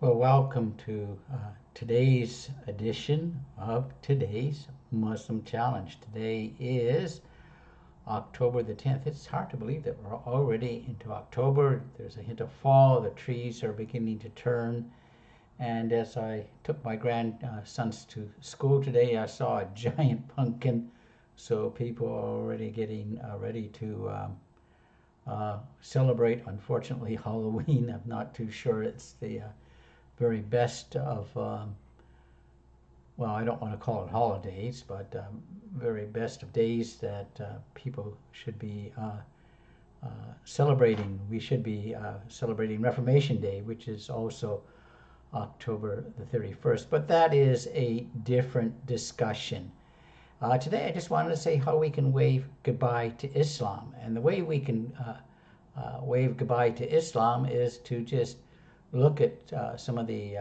Well, welcome to today's edition of today's Muslim Challenge. Today is October the 10th. It's hard to believe that we're already into October. There's a hint of fall. The trees are beginning to turn. And as I took my grandsons to school today, I saw a giant pumpkin. So people are already getting ready to celebrate. Unfortunately, Halloween. I'm not too sure it's the very best of, well, I don't want to call it holidays, but very best of days that people should be celebrating. We should be celebrating Reformation Day, which is also October the 31st. But that is a different discussion. Today, I just wanted to say how we can wave goodbye to Islam. And the way we can wave goodbye to Islam is to just look at some of the,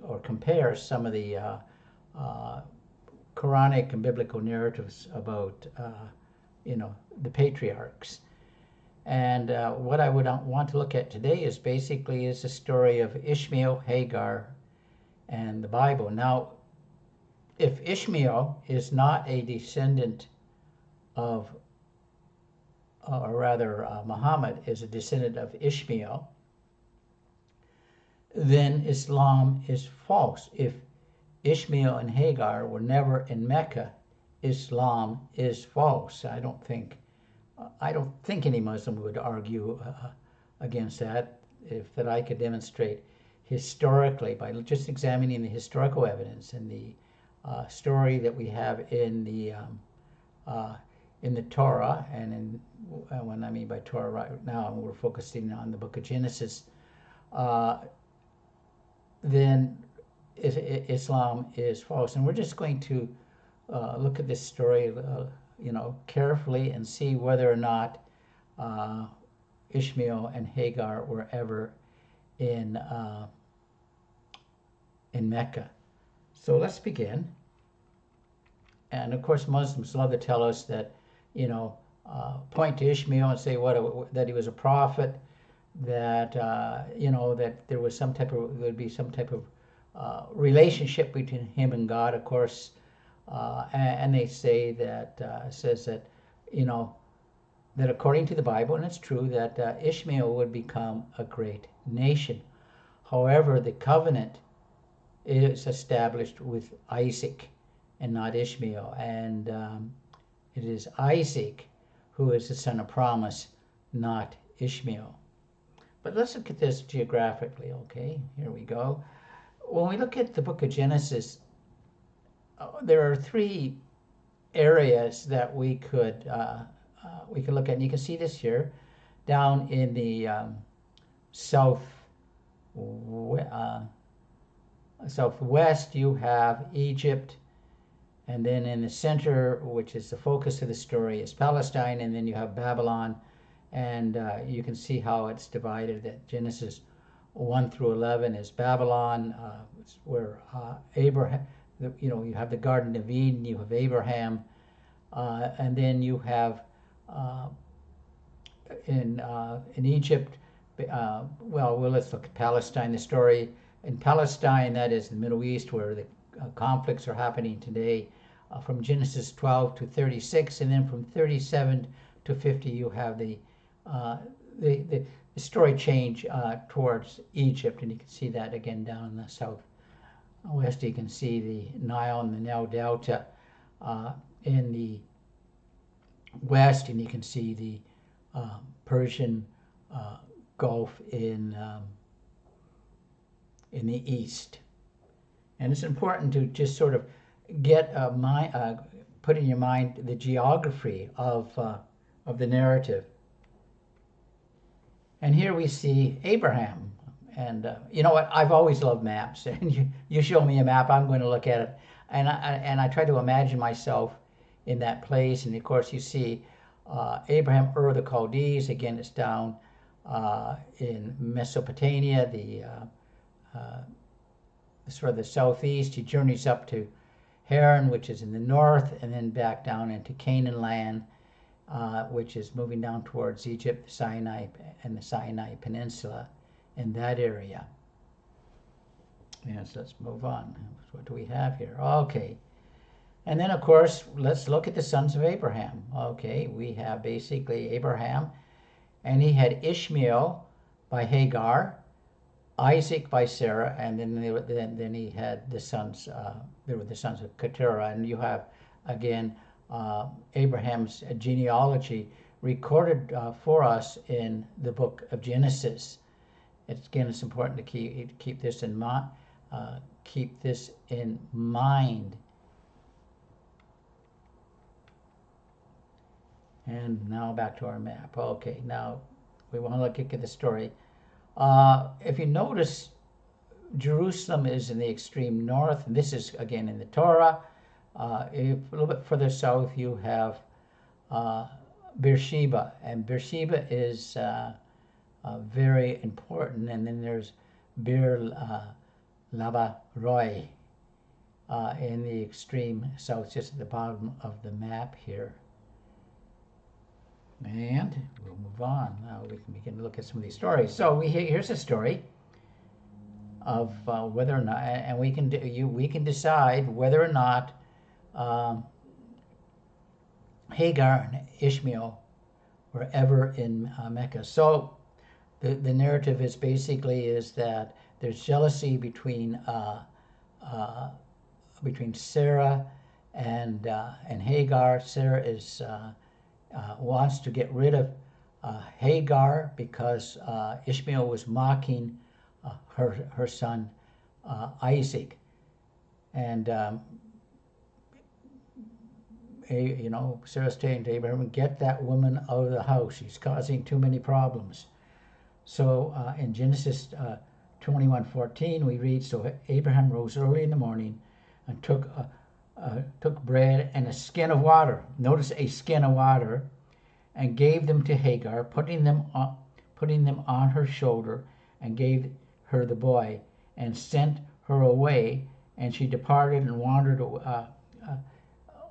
or compare some of the Quranic and biblical narratives about, the patriarchs. And what I would want to look at today is basically the story of Ishmael, Hagar, and the Bible. Now, if Ishmael is not a descendant of, or rather Muhammad is a descendant of Ishmael, then Islam is false. If Ishmael and Hagar were never in Mecca, Islam is false. I don't think any Muslim would argue against that. If that I could demonstrate historically by just examining the historical evidence and the story that we have in the Torah, and in when I mean by Torah right now, we're focusing on the book of Genesis. Then Islam is false. And we're just going to look at this story, carefully and see whether or not Ishmael and Hagar were ever in Mecca. So let's begin. And of course, Muslims love to tell us that, point to Ishmael and say that he was a prophet, that that there was there'd be some type of relationship between him and God, of course, and they say that says that that according to the Bible, and it's true, that Ishmael would become a great nation. However, the covenant is established with Isaac and not Ishmael, and it is Isaac who is the son of promise, not Ishmael. But let's look at this geographically, okay? Here we go. When we look at the book of Genesis, there are three areas that we could look at. And you can see this here. Down in the southwest, you have Egypt. And then in the center, which is the focus of the story, is Palestine. And then you have Babylon. And you can see how it's divided. That Genesis 1 through 11 is Babylon, where Abraham, you have the Garden of Eden, you have Abraham, and then you have in Egypt. Let's look at Palestine. The story in Palestine, that is the Middle East, where the conflicts are happening today, from Genesis 12 to 36, and then from 37 to 50, you have the story change towards Egypt, and you can see that again down in the southwest. You can see the Nile and the Nile Delta in the west, and you can see the Persian Gulf in the east. And it's important to just sort of get put in your mind the geography of the narrative. And here we see Abraham. And you know what? I've always loved maps. And you show me a map, I'm going to look at it. And I try to imagine myself in that place. And of course, you see Abraham, Ur of the Chaldees. Again, it's down in Mesopotamia, the sort of the southeast. He journeys up to Haran, which is in the north, and then back down into Canaan land, which is moving down towards Egypt, Sinai, and the Sinai Peninsula in that area. Yes, let's move on. What do we have here? Okay. And then, of course, let's look at the sons of Abraham. Okay, we have basically Abraham, and he had Ishmael by Hagar, Isaac by Sarah, and then he had the sons. There were the sons of Keturah, and you have again Abraham's genealogy recorded for us in the book of Genesis. It's important to keep this in mind. Keep this in mind. And now back to our map. Okay, now we want to look at the story. If you notice, Jerusalem is in the extreme north, and this is again in the Torah. A little bit further south, you have Beersheba, and Beersheba is very important. And then there's Bir Lava Roy in the extreme south, just at the bottom of the map here. And we'll move on. Now we can begin to look at some of these stories. So here's a story of whether or not, and we can decide whether or not Hagar and Ishmael were ever in Mecca. So the narrative is basically that there's jealousy between Sarah and Hagar. Sarah is wants to get rid of Hagar because Ishmael was mocking her son Isaac, and Sarah's saying to Abraham, "Get that woman out of the house. She's causing too many problems." So in Genesis 21:14, we read, "So Abraham rose early in the morning and took bread and a skin of water." Notice a skin of water, and gave them to Hagar, putting them on her shoulder, and gave her the boy, and sent her away. And she departed and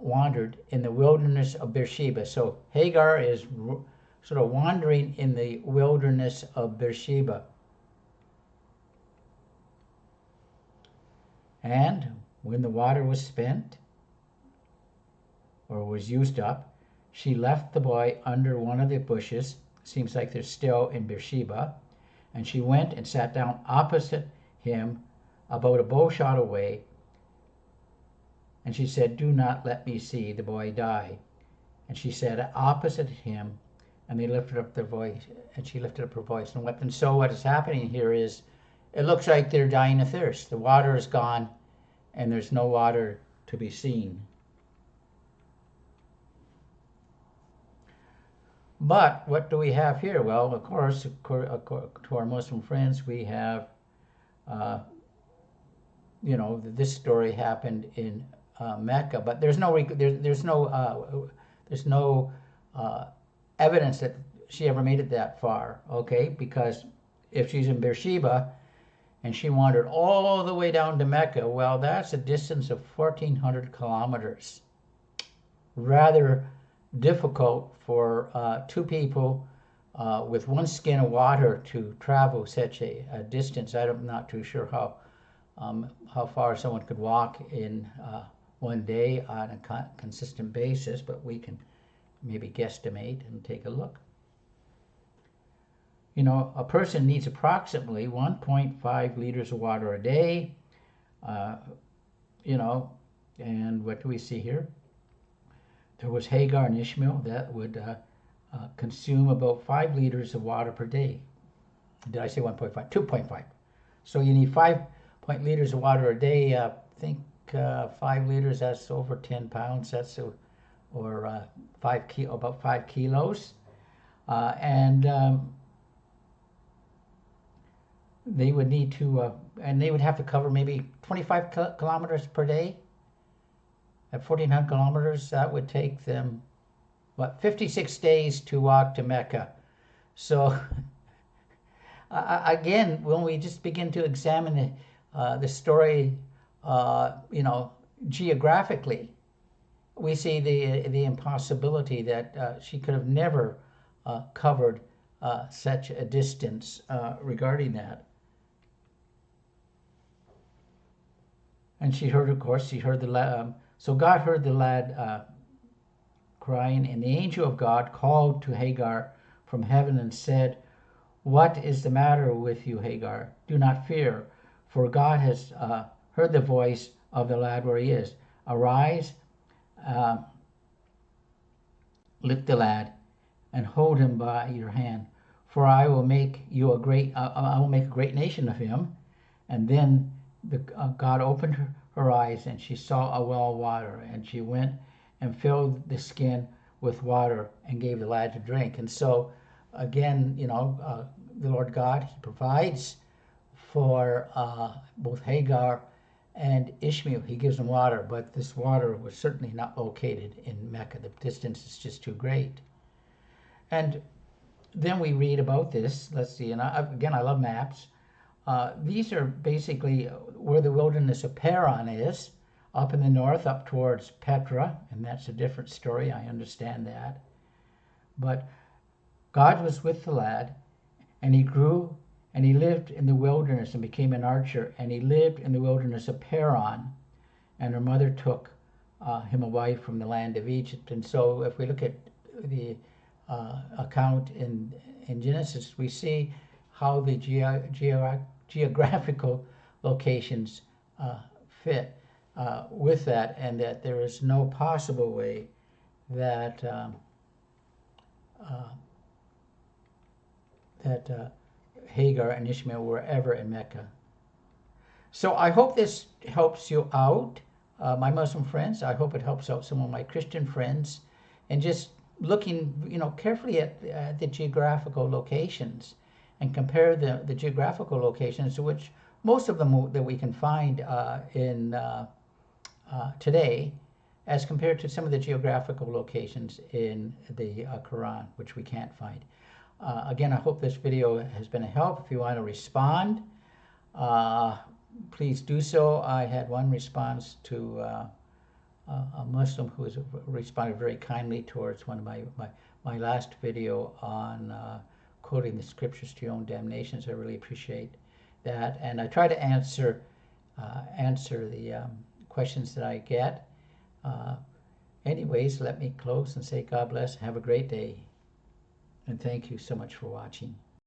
wandered in the wilderness of Beersheba. So Hagar is sort of wandering in the wilderness of Beersheba. And when the water was spent, or was used up, she left the boy under one of the bushes. Seems like they're still in Beersheba. And she went and sat down opposite him, about a bow shot away. And she said, "Do not let me see the boy die." And she said opposite him, and they lifted up their voice, and she lifted up her voice and wept. And so what is happening here is, it looks like they're dying of thirst. The water is gone, and there's no water to be seen. But what do we have here? Well, of course, to our Muslim friends, we have, this story happened in Mecca, but there's no evidence that she ever made it that far. Okay, because if she's in Beersheba and she wandered all the way down to Mecca, well, that's a distance of 1,400 kilometers. Rather difficult for two people with one skin of water to travel such a distance. I'm not too sure how far someone could walk in one day on a consistent basis, but we can maybe guesstimate and take a look. A person needs approximately 1.5 liters of water a day, and what do we see here? There was Hagar and Ishmael that would consume about 5 liters of water per day. Did I say 1.5? 2.5. So you need 5 liters of water a day. I think 5 liters, that's over 10 pounds. That's about 5 kilos. And they would need to, and they would have to cover maybe 25 kilometers per day. At 1,400 kilometers, that would take them, 56 days to walk to Mecca. So, again, when we just begin to examine the story, geographically, we see the impossibility that she could have never covered such a distance regarding that. And she heard, of course, she heard the lad. So God heard the lad crying, and the angel of God called to Hagar from heaven and said, "What is the matter with you, Hagar? Do not fear, for God has heard the voice of the lad where he is. Arise, uh, lift the lad, and hold him by your hand, for I will make you a great. I will make a great nation of him." And then God opened her eyes, and she saw a well of water, and she went and filled the skin with water and gave the lad to drink. And so, again, the Lord God, He provides for both Hagar and Ishmael. He gives them water, but this water was certainly not located in Mecca. The distance is just too great. And then we read about this. Let's see, and I love maps. These are basically where the wilderness of Paran is, up in the north, up towards Petra, and that's a different story. I understand that. But God was with the lad, and he grew, and he lived in the wilderness and became an archer, and he lived in the wilderness of Paran, and her mother took him away from the land of Egypt. And so if we look at the account in Genesis, we see how the geographical locations fit with that, and that there is no possible way that Hagar and Ishmael were ever in Mecca. So I hope this helps you out, my Muslim friends. I hope it helps out some of my Christian friends, and just looking, carefully at the geographical locations, and compare the geographical locations, to which most of them that we can find in today, as compared to some of the geographical locations in the Quran, which we can't find. Again, I hope this video has been a help. If you want to respond, please do so. I had one response to a Muslim who has responded very kindly towards one of my last video on quoting the scriptures to your own damnation. So I really appreciate that, and I try to answer the questions that I get. Anyways, let me close and say God bless. Have a great day, and thank you so much for watching.